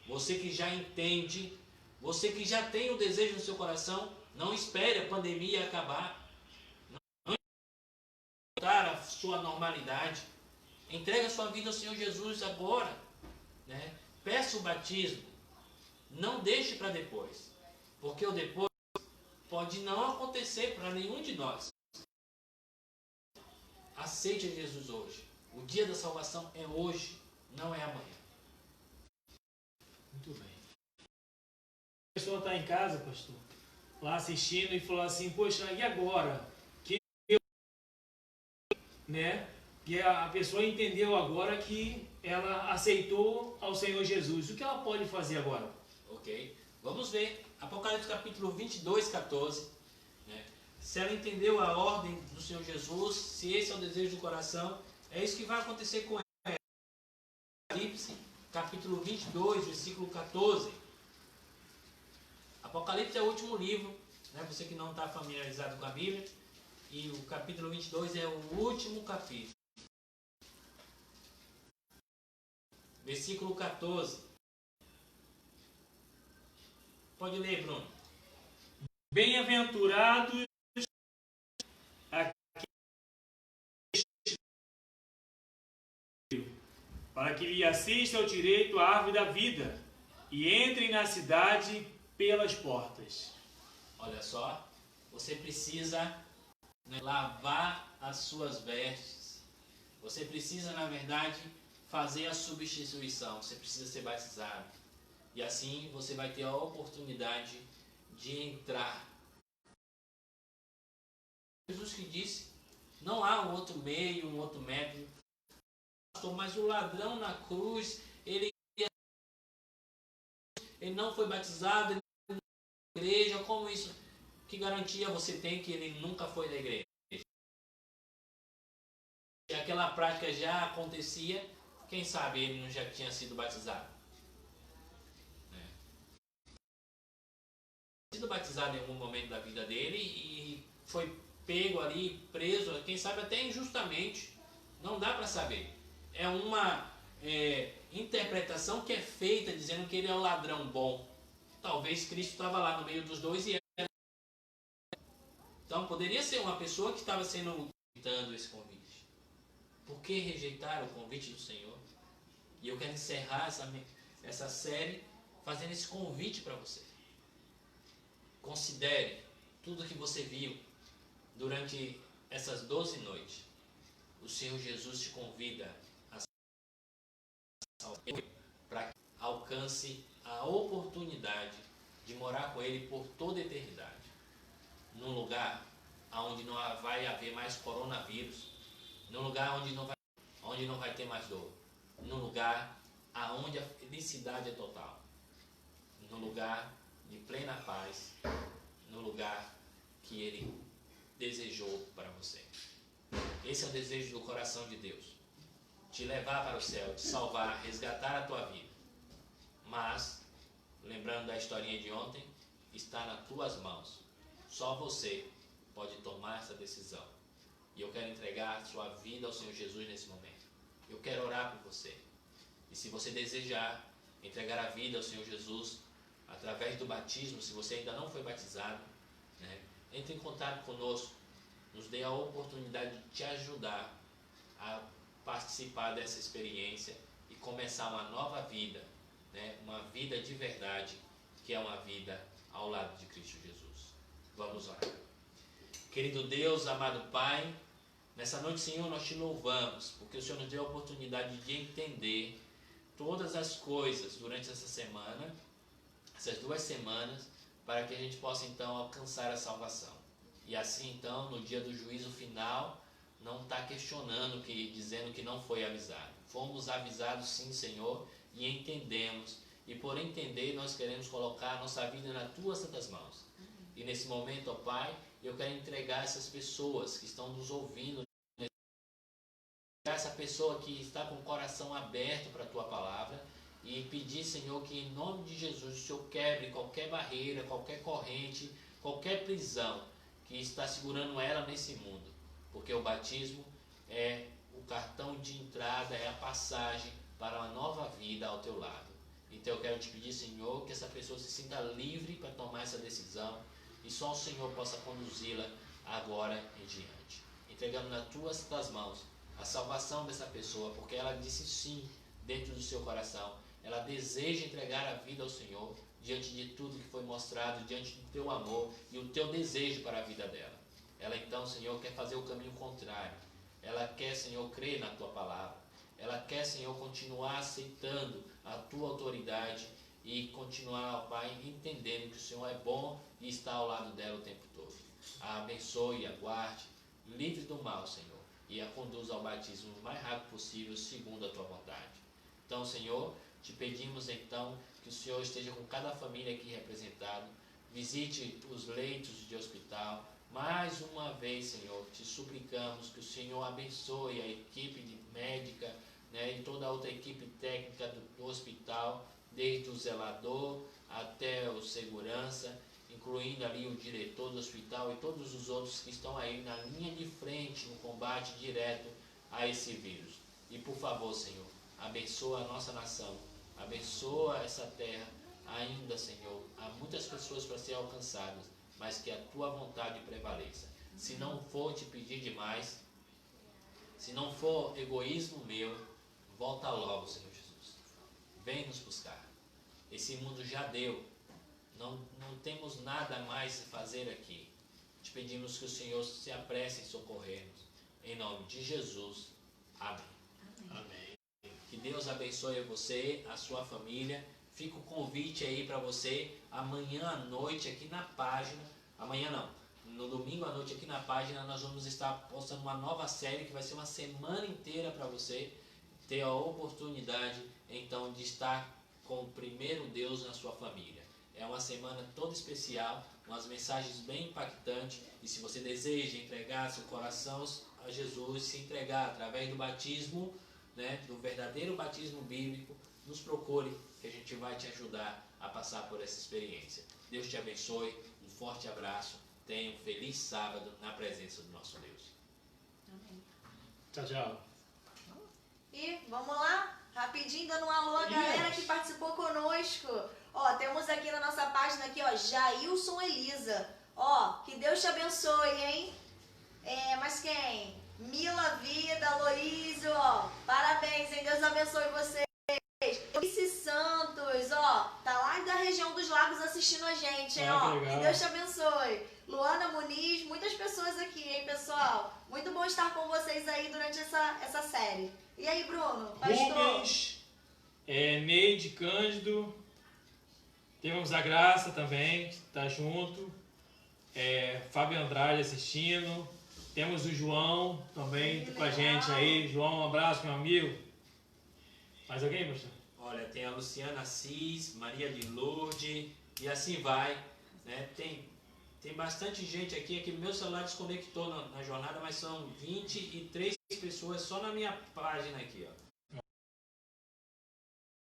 você que já entende, você que já tem o desejo no seu coração, não espere a pandemia acabar. A sua normalidade, entrega a sua vida ao Senhor Jesus agora, né? Peça o batismo, não deixe para depois, porque o depois pode não acontecer para nenhum de nós. Aceite a Jesus hoje. O dia da salvação é hoje, não é amanhã. Muito bem. A pessoa está em casa, pastor, lá assistindo e falou assim, poxa, e agora? Né? E a pessoa entendeu agora que ela aceitou ao Senhor Jesus. O que ela pode fazer agora? Ok, vamos ver. Apocalipse capítulo 22, 14. Né? Se ela entendeu a ordem do Senhor Jesus, se esse é o desejo do coração, é isso que vai acontecer com ela. Apocalipse capítulo 22, versículo 14. Apocalipse é o último livro, né? Você que não está familiarizado com a Bíblia. E o capítulo 22 é o último capítulo. Versículo 14. Pode ler, Bruno. Bem-aventurados para que lhe assista ao direito à árvore da vida e entrem na cidade pelas portas. Olha só, você precisa lavar as suas vestes. Você precisa, na verdade, fazer a substituição. Você precisa ser batizado. E assim você vai ter a oportunidade de entrar. Jesus que disse, não há um outro meio, um outro método. Mas o ladrão na cruz, ele não foi batizado, ele não foi na igreja. Como isso? Que garantia você tem que ele nunca foi da igreja? Se aquela prática já acontecia, quem sabe ele não já tinha sido batizado? Sido batizado em algum momento da vida dele e foi pego ali, preso, quem sabe até injustamente. Não dá para saber. É uma interpretação que é feita dizendo que ele é um ladrão bom. Talvez Cristo estava lá no meio dos dois e era. Então poderia ser uma pessoa que estava rejeitando esse convite. Por que rejeitar o convite do Senhor? E eu quero encerrar essa série fazendo esse convite para você. Considere tudo que você viu durante essas 12 noites. o Senhor Jesus te convida a para que alcance a oportunidade de morar com Ele por toda a eternidade. Num lugar onde não vai haver mais coronavírus, num lugar onde não vai ter mais dor, num lugar onde a felicidade é total, num lugar de plena paz, num lugar que Ele desejou para você. Esse é o desejo do coração de Deus, te levar para o céu, te salvar, resgatar a tua vida. Mas, lembrando da historinha de ontem, está nas tuas mãos. Só você pode tomar essa decisão. E eu quero entregar a sua vida ao Senhor Jesus nesse momento. Eu quero orar por você. E se você desejar entregar a vida ao Senhor Jesus através do batismo, se você ainda não foi batizado, né, entre em contato conosco. Nos dê a oportunidade de te ajudar a participar dessa experiência e começar uma nova vida, né? Uma vida de verdade, que é uma vida ao lado de Cristo Jesus. Vamos orar. Querido Deus, amado Pai, nessa noite, Senhor, nós te louvamos, porque o Senhor nos deu a oportunidade de entender todas as coisas durante essa semana, essas 2 semanas, para que a gente possa então alcançar a salvação. E assim então, no dia do juízo final, não está questionando, dizendo que não foi avisado. Fomos avisados sim, Senhor, e entendemos. E por entender, nós queremos colocar a nossa vida nas tuas santas mãos. E nesse momento, ó Pai, eu quero entregar essas pessoas que estão nos ouvindo, essa pessoa que está com o coração aberto para a tua palavra, e pedir, Senhor, que em nome de Jesus o Senhor quebre qualquer barreira, qualquer corrente, qualquer prisão que está segurando ela nesse mundo, porque o batismo é o cartão de entrada, é a passagem para uma nova vida ao teu lado. Então eu quero te pedir, Senhor, que essa pessoa se sinta livre para tomar essa decisão e só o Senhor possa conduzi-la agora em diante. Entregando nas tuas mãos a salvação dessa pessoa, porque ela disse sim dentro do seu coração. Ela deseja entregar a vida ao Senhor diante de tudo que foi mostrado, diante do teu amor e o teu desejo para a vida dela. Ela então, Senhor, quer fazer o caminho contrário. Ela quer, Senhor, crer na tua palavra. Ela quer, Senhor, continuar aceitando a tua autoridade e continuar, ó Pai, entendendo que o Senhor é bom e está ao lado dela o tempo todo. A abençoe, a guarde, livre do mal, Senhor, e a conduza ao batismo o mais rápido possível, segundo a tua vontade. Então, Senhor, te pedimos então que o Senhor esteja com cada família aqui representada, visite os leitos de hospital. Mais uma vez, Senhor, te suplicamos que o Senhor abençoe a equipe médica, né, e toda a outra equipe técnica do hospital, desde o zelador até o segurança, incluindo ali o diretor do hospital e todos os outros que estão aí na linha de frente no combate direto a esse vírus. E por favor, Senhor, abençoa a nossa nação, abençoa essa terra. Ainda, Senhor, há muitas pessoas para serem alcançadas, mas que a tua vontade prevaleça. Se não for te pedir demais, se não for egoísmo meu, volta logo, Senhor Jesus. Vem nos buscar. Esse mundo já deu. Não temos nada mais a fazer aqui. Te pedimos que o Senhor se apresse em socorrer-nos. Em nome de Jesus. Amém. Amém. Que Deus abençoe você, a sua família. Fica o convite aí para você, amanhã à noite aqui na página, amanhã não, no domingo à noite aqui na página nós vamos estar postando uma nova série que vai ser uma semana inteira para você ter a oportunidade então de estar com o primeiro Deus na sua família. É uma semana toda especial, umas mensagens bem impactantes, e se você deseja entregar seu coração a Jesus, se entregar através do batismo, né, do verdadeiro batismo bíblico, nos procure, que a gente vai te ajudar a passar por essa experiência. Deus te abençoe, um forte abraço, tenha um feliz sábado na presença do nosso Deus. Amém. Tchau, tchau. E vamos lá, rapidinho dando um alô à galera que participou conosco. Ó, temos aqui na nossa página aqui, ó, Jailson Elisa. Ó, que Deus te abençoe, hein? Mas quem? Mila Vida, Loísio, ó, parabéns, hein? Deus abençoe vocês. Santos, ó, tá lá da região dos Lagos Carlos assistindo a gente, hein? Ah, Ó, que legal. que Deus te abençoe. Luana Muniz, muitas pessoas aqui, hein, pessoal? Muito bom estar com vocês aí durante essa série. E aí, Bruno? Pastor? Rubens, Neide Cândido, temos a Graça também, que está junto, Fábio Andrade assistindo, temos o João também Que com a legal. gente aí. João, um abraço, meu amigo. Mais alguém, pastor? Olha, tem a Luciana Assis, Maria de Lourdes e assim vai, né? Tem bastante gente aqui, que meu celular desconectou na jornada, mas são 23 pessoas só na minha página aqui, ó.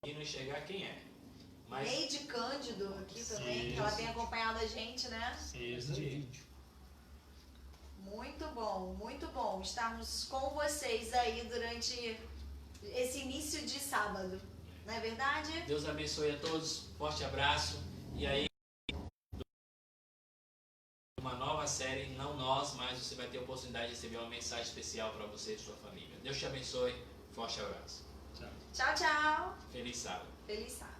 E não enxergar quem é. Mas Neide Cândido aqui também, que Isso. ela tem acompanhado a gente, né? Isso aí. Muito bom estarmos com vocês aí durante esse início de sábado. Não é verdade? Deus abençoe a todos, forte abraço. E aí, uma nova série, não nós, mas você vai ter a oportunidade de receber uma mensagem especial para você e sua família. Deus te abençoe, forte abraço. Tchau. Tchau, tchau. Feliz sábado. Feliz sábado.